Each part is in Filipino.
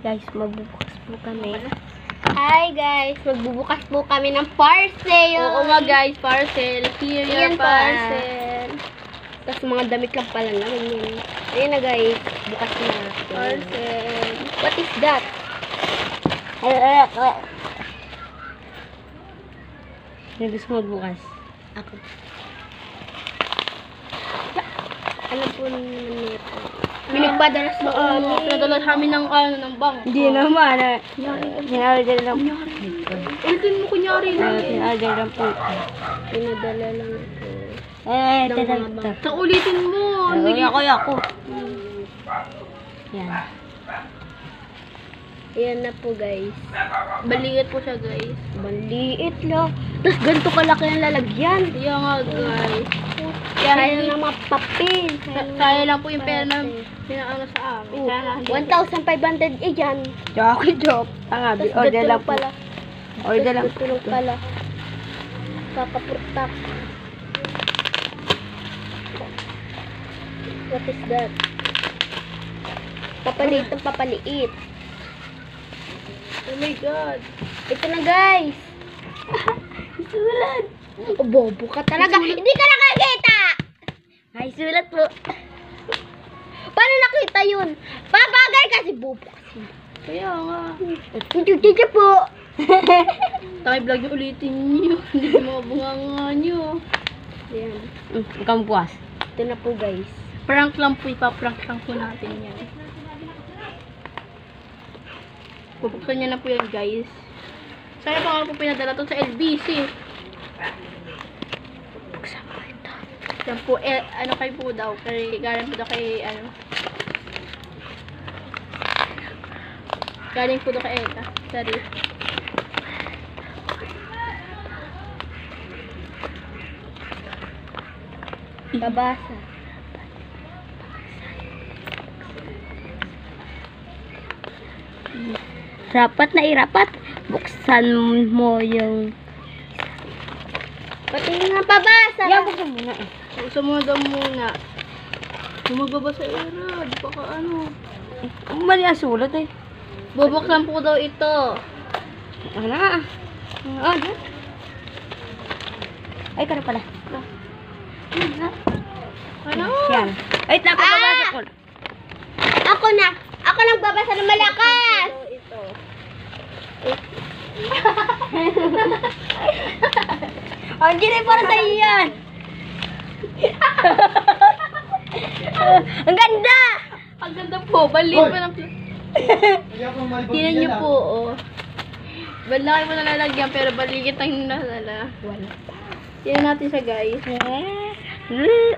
guys, magbubukas po kami. Hi guys, magbubukas po kami ng parcel. Oo nga guys, parcel. Here your parcel. Tapos mga damit lang pala naman yun. Ayan na guys, bukas na. Parcel. What is that? Sino gusto magbukas? Ako. Ano po naman ito? May nagpadala sa amin. Pinadala kami ng bang. Hindi naman. Pinadala lang. Ulitin mo kunyari lang. Pinadala lang po. Pinadala lang ito. Ito. Sa ulitin mo. Ako. Yan. Ayan na po guys. Baliit po siya guys. Maliit lang. Tapos ganito kalaki ang lalagyan. Yan nga guys. Kaya na mapapil. Kaya lang po yung pera na pinaano sa amin. 1,500 yan. Joke. Tapos Order lang po. pala. Order lang. Tulong pala. Kakapurtak. What is that? Papaliit ng papaliit. Oh my god. Ito na guys. Sulat. Bobo ka talaga. Hindi ka nakakita. Ay, sulat po. Paano nakita yun? Babagay kasi bobo kasi. Kaya nga. Hindi po. Tayo vlog yung ulitin nyo. Hindi mga bunganga nyo. Ayan. Ikaw bukas. Ito na po guys. Prank lang po. Ipaprank lang po natin yan. Pupuksan niya na po yan guys. Sana pa nga po pinadala to sa LBC. Buksan mo ito. Yan po, ano kayo po daw. Galing po daw kay, galing po daw kay Eka. Sorry. Babasa. Rapat na irapat. Buksan mo yung... Pati nga pabasa. Yan, buksan muna eh. Buksan mo daw muna. Kung magbabasa era, di pa ka ano. Mali ang sulat eh. Bubuksan po daw ito. Ano na? Ano? Ay, kano pala. Ano? Yan. Ay, babasa ko. Ako na. Ako nagbabasa ng malakas. Ito. Ang gini para sa iyan. Ang ganda. Ang ganda po. Balik pa ng... Tingnan niyo po, oh. Balaki mo nalalagyan, pero baligit ang nasala. Wala. Tingnan natin siya, guys.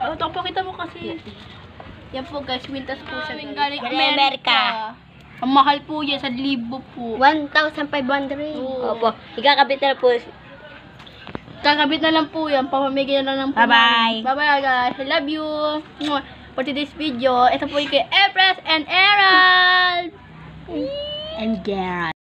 Oh, ito, pakita mo kasi. Yan po, guys. Wintas po siya. Galing Amerika. Ang mahal po yan, 1,000 po. 1,500. Oo. Opo. Ikakabit na po. Kakabit na lang po yan. Papamigay na lang po. Bye-bye. Bye-bye, guys. I love you. For today's video, ito po yung kay Empress and Erald. And Gerald.